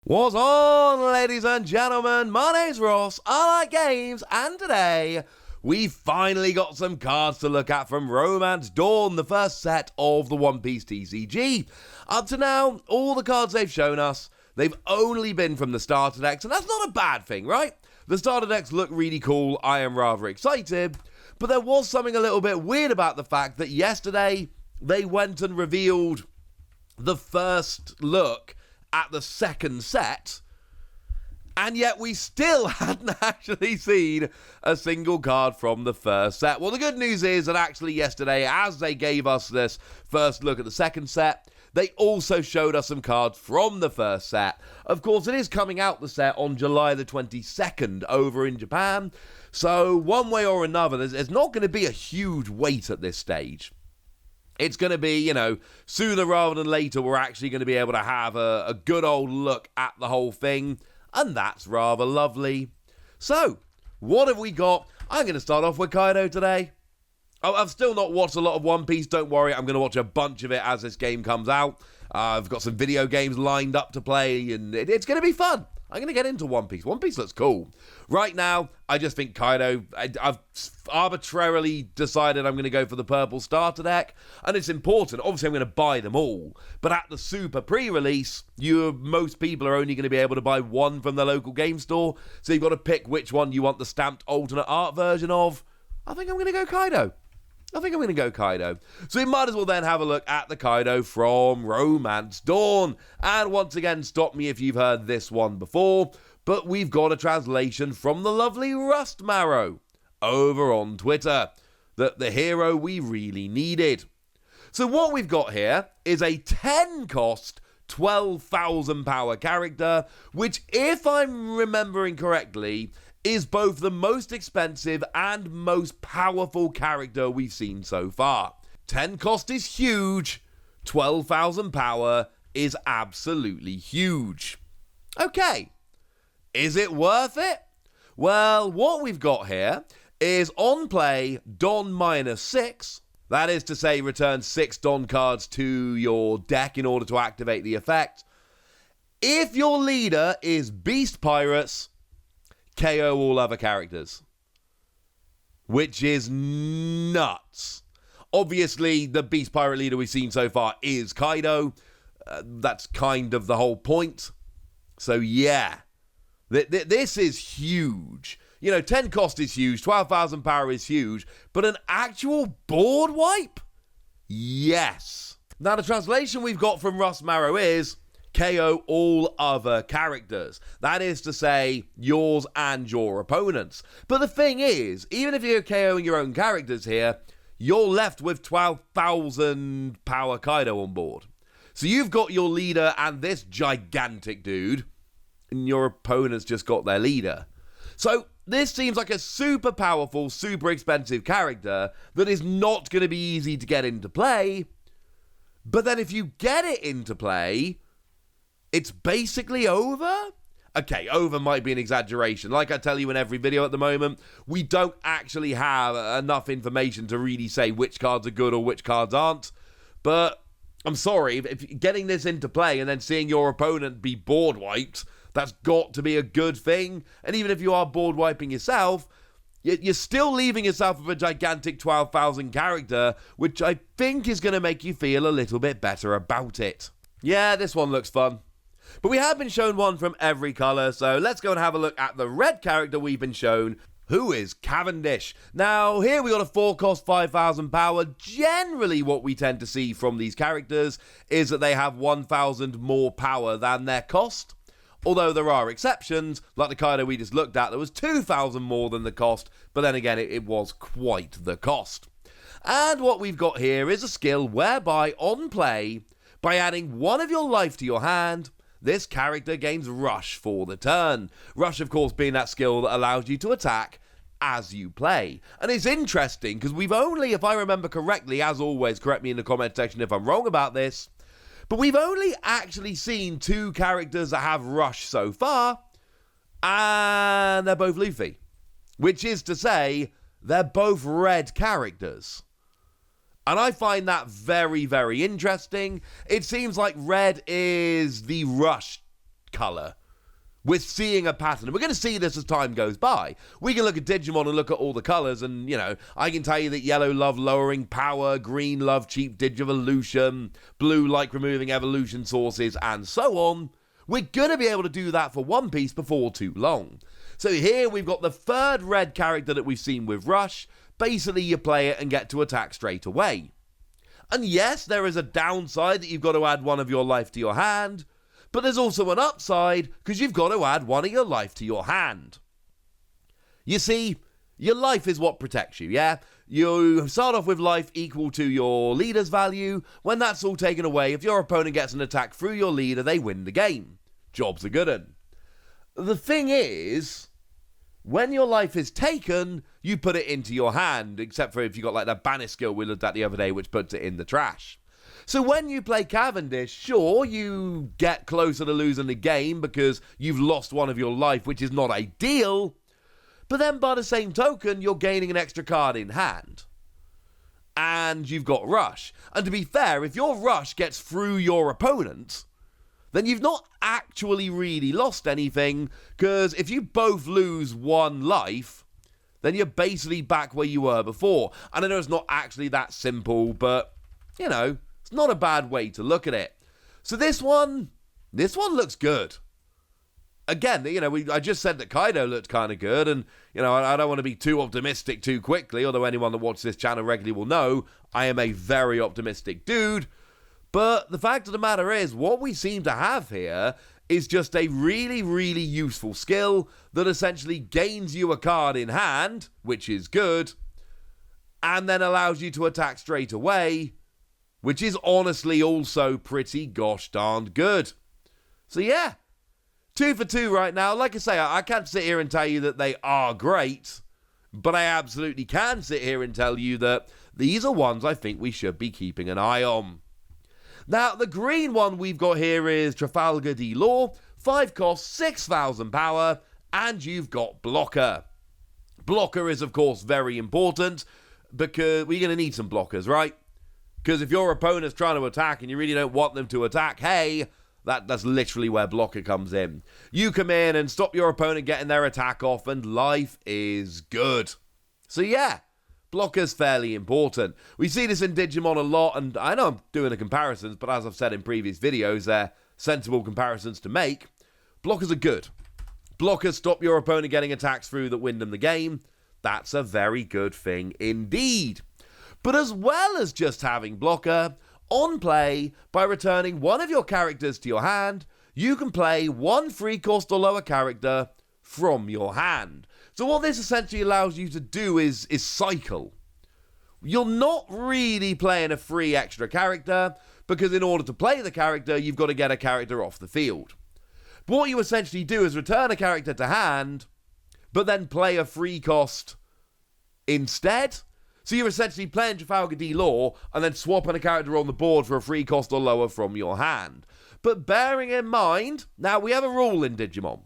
What's on, ladies and gentlemen? My name's Ross, I like games, and today we finally got some cards to look at from Romance Dawn, the first set of the One Piece TCG. Up to now, all the cards they've shown us, they've only been from the starter decks, and that's not a bad thing, right? The starter decks look really cool, I am rather excited, but there was something a little bit weird about the fact that yesterday they went and revealed the first look at the second set, and yet we still hadn't actually seen a single card from the first set. Well, the good news is that actually yesterday, as they gave us this first look at the second set, they also showed us some cards from the first set. Of course, it is coming out, the set, on July the 22nd over in Japan, so one way or another, there's not going to be a huge wait at this stage. It's going to be, sooner rather than later, we're actually going to be able to have a good old look at the whole thing, and that's rather lovely. So, what have we got? I'm going to start off with Kaido today. Oh, I've still not watched a lot of One Piece, don't worry, I'm going to watch a bunch of it as this game comes out. I've got some video games lined up to play, and it's going to be fun. I'm going to get into One Piece. One Piece looks cool. Right now, I just think Kaido, I've arbitrarily decided I'm going to go for the purple starter deck, and it's important. Obviously, I'm going to buy them all, but at the super pre-release, most people are only going to be able to buy one from the local game store, so you've got to pick which one you want the stamped alternate art version of. I think I'm going to go Kaido. So we might as well then have a look at the Kaido from Romance Dawn. And once again, stop me if you've heard this one before, but we've got a translation from the lovely Rust Marrow over on Twitter, the hero we really needed. So what we've got here is a 10 cost, 12,000 power character, which, if I'm remembering correctly, is both the most expensive and most powerful character we've seen so far. 10 cost is huge, 12,000 power is absolutely huge. Okay, is it worth it? Well, what we've got here is on play Don -6, that is to say return 6 Don cards to your deck in order to activate the effect. If your leader is Beast Pirates, KO all other characters, which is nuts. Obviously, the Beast Pirate leader we've seen so far is Kaido. That's kind of the whole point. So yeah, this is huge. 10 cost is huge, 12,000 power is huge, but an actual board wipe? Yes. Now, the translation we've got from Rust Marrow is KO all other characters. That is to say, yours and your opponents. But the thing is, even if you're KOing your own characters here, you're left with 12,000 power Kaido on board. So you've got your leader and this gigantic dude, and your opponent's just got their leader. So this seems like a super powerful, super expensive character that is not going to be easy to get into play. But then if you get it into play, it's basically over? Okay, over might be an exaggeration. Like I tell you in every video at the moment, we don't actually have enough information to really say which cards are good or which cards aren't. But I'm sorry, if getting this into play and then seeing your opponent be board wiped, that's got to be a good thing. And even if you are board wiping yourself, you're still leaving yourself with a gigantic 12,000 character, which I think is going to make you feel a little bit better about it. Yeah, this one looks fun. But we have been shown one from every colour, so let's go and have a look at the red character we've been shown, who is Cavendish. Now, here we got a 4 cost, 5,000 power. Generally, what we tend to see from these characters is that they have 1,000 more power than their cost. Although there are exceptions, like the Kaido we just looked at, that was 2,000 more than the cost, but then again, it was quite the cost. And what we've got here is a skill whereby, on play, by adding 1 of your life to your hand, this character gains Rush for the turn. Rush, of course, being that skill that allows you to attack as you play. And it's interesting, because we've only, if I remember correctly, as always, correct me in the comment section if I'm wrong about this, but we've only actually seen 2 characters that have Rush so far, and they're both Luffy. Which is to say, they're both red characters. And I find that very, very interesting. It seems like red is the Rush colour. We're seeing a pattern, and we're going to see this as time goes by. We can look at Digimon and look at all the colours, and, I can tell you that yellow love lowering power, green love cheap Digivolution, blue like removing evolution sources, and so on. We're going to be able to do that for One Piece before too long. So here we've got the third red character that we've seen with Rush. Basically, you play it and get to attack straight away. And yes, there is a downside that you've got to add one of your life to your hand, but there's also an upside because you've got to add one of your life to your hand. You see, your life is what protects you, yeah? You start off with life equal to your leader's value. When that's all taken away, if your opponent gets an attack through your leader, they win the game. Job's a good one. The thing is, when your life is taken, you put it into your hand, except for if you got like that Banish skill we looked at the other day, which puts it in the trash. So when you play Cavendish, sure, you get closer to losing the game because you've lost one of your life, which is not ideal, but then by the same token, you're gaining an extra card in hand. And you've got Rush. And to be fair, if your Rush gets through your opponent, then you've not actually really lost anything, because if you both lose one life, then you're basically back where you were before. And I know it's not actually that simple, but, it's not a bad way to look at it. So this one looks good. Again, I just said that Kaido looked kind of good, and, I don't want to be too optimistic too quickly, although anyone that watches this channel regularly will know I am a very optimistic dude. But the fact of the matter is, what we seem to have here is just a really, really useful skill that essentially gains you a card in hand, which is good, and then allows you to attack straight away, which is honestly also pretty gosh darned good. So yeah, 2 for 2 right now. Like I say, I can't sit here and tell you that they are great, but I absolutely can sit here and tell you that these are ones I think we should be keeping an eye on. Now, the green one we've got here is Trafalgar Law, 5 cost, 6,000 power, and you've got Blocker. Blocker is, of course, very important, because we're going to need some blockers, right? Because if your opponent's trying to attack and you really don't want them to attack, hey, that's literally where Blocker comes in. You come in and stop your opponent getting their attack off, and life is good. So yeah, Blocker's fairly important. We see this in Digimon a lot, and I know I'm doing the comparisons, but as I've said in previous videos, they're sensible comparisons to make. Blockers are good. Blockers stop your opponent getting attacks through that win them the game. That's a very good thing indeed. But as well as just having Blocker, on play, by returning one of your characters to your hand, you can play one 3 cost or lower character from your hand. So what this essentially allows you to do is cycle. You're not really playing a free extra character, because in order to play the character, you've got to get a character off the field. But what you essentially do is return a character to hand, but then play a free cost instead. So you're essentially playing Trafalgar Law, and then swapping a character on the board for a 3 cost or lower from your hand. But bearing in mind, now we have a rule in Digimon.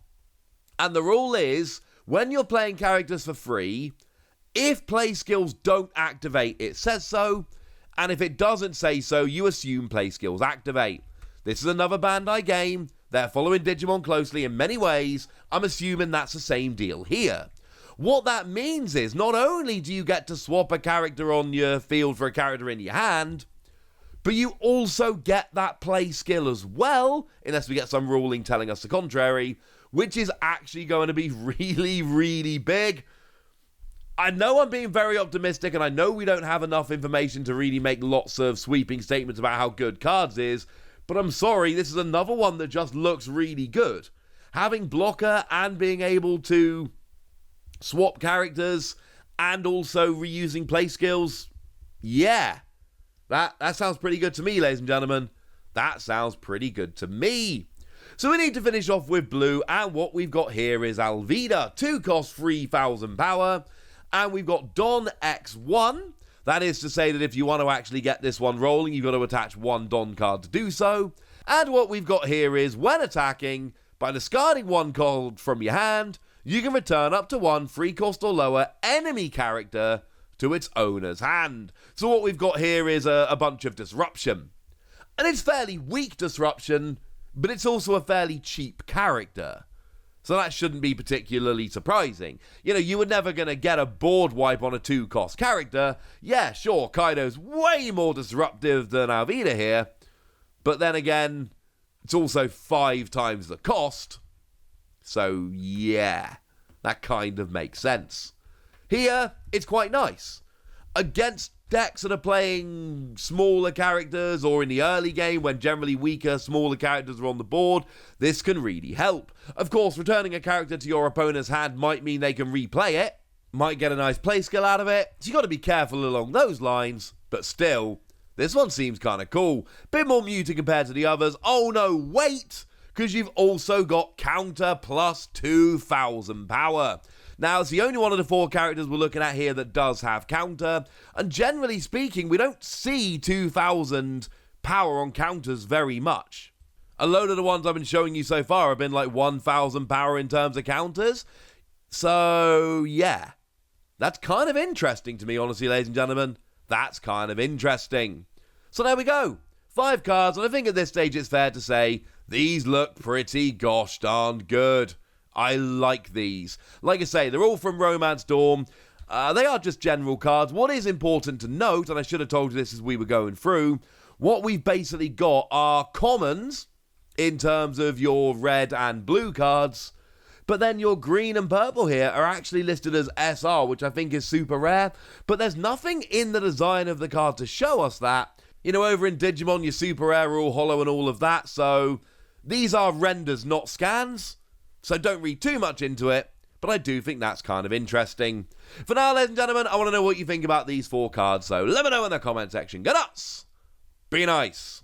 And the rule is, when you're playing characters for free, if play skills don't activate, it says so. And if it doesn't say so, you assume play skills activate. This is another Bandai game. They're following Digimon closely in many ways. I'm assuming that's the same deal here. What that means is, not only do you get to swap a character on your field for a character in your hand, but you also get that play skill as well, unless we get some ruling telling us the contrary, which is actually going to be really, really big. I know I'm being very optimistic, and I know we don't have enough information to really make lots of sweeping statements about how good Cards is, but I'm sorry, this is another one that just looks really good. Having Blocker and being able to swap characters and also reusing play skills, yeah, that sounds pretty good to me, ladies and gentlemen. That sounds pretty good to me. So we need to finish off with blue, and what we've got here is Alvida, 2 cost, 3,000 power, and we've got Don X1. That is to say that if you want to actually get this one rolling, you've got to attach one Don card to do so. And what we've got here is, when attacking, by discarding one card from your hand, you can return up to one 3 cost or lower enemy character to its owner's hand. So what we've got here is a bunch of disruption. And it's fairly weak disruption, but it's also a fairly cheap character. So that shouldn't be particularly surprising. You know, you were never going to get a board wipe on a 2-cost character. Yeah, sure, Kaido's way more disruptive than Alvida here, but then again, it's also 5 times the cost. So yeah, that kind of makes sense. Here, it's quite nice. Against decks that are playing smaller characters, or in the early game when generally weaker, smaller characters are on the board, this can really help. Of course, returning a character to your opponent's hand might mean they can replay it, might get a nice play skill out of it, so you got to be careful along those lines, but still, this one seems kind of cool. Bit more muted compared to the others. Oh no, wait! Because you've also got counter plus 2,000 power. Now, it's the only one of the 4 characters we're looking at here that does have counter, and generally speaking, we don't see 2,000 power on counters very much. A load of the ones I've been showing you so far have been like 1,000 power in terms of counters, so yeah. That's kind of interesting to me, honestly, ladies and gentlemen. That's kind of interesting. So there we go. 5 cards, and I think at this stage it's fair to say these look pretty gosh darn good. I like these. Like I say, they're all from Romance Dawn. They are just general cards. What is important to note, and I should have told you this as we were going through, what we've basically got are commons in terms of your red and blue cards, but then your green and purple here are actually listed as SR, which I think is super rare, but there's nothing in the design of the card to show us that. You know, over in Digimon, your super rare are all hollow and all of that, so these are renders, not scans. So don't read too much into it, but I do think that's kind of interesting. For now, ladies and gentlemen, I want to know what you think about these 4 cards, so let me know in the comment section. Go nuts! Be nice!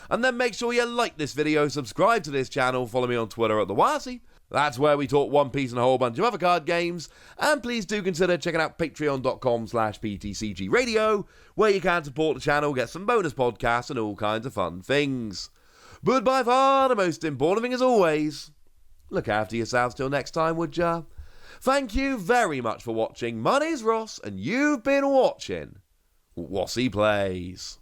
And then make sure you like this video, subscribe to this channel, follow me on Twitter at TheWasi. That's where we talk One Piece and a whole bunch of other card games. And please do consider checking out patreon.com/PTCGradio, where you can support the channel, get some bonus podcasts, and all kinds of fun things. But by far, the most important thing as always, look after yourselves till next time, would ya? Thank you very much for watching. My name's Ross, and you've been watching Wasi Plays.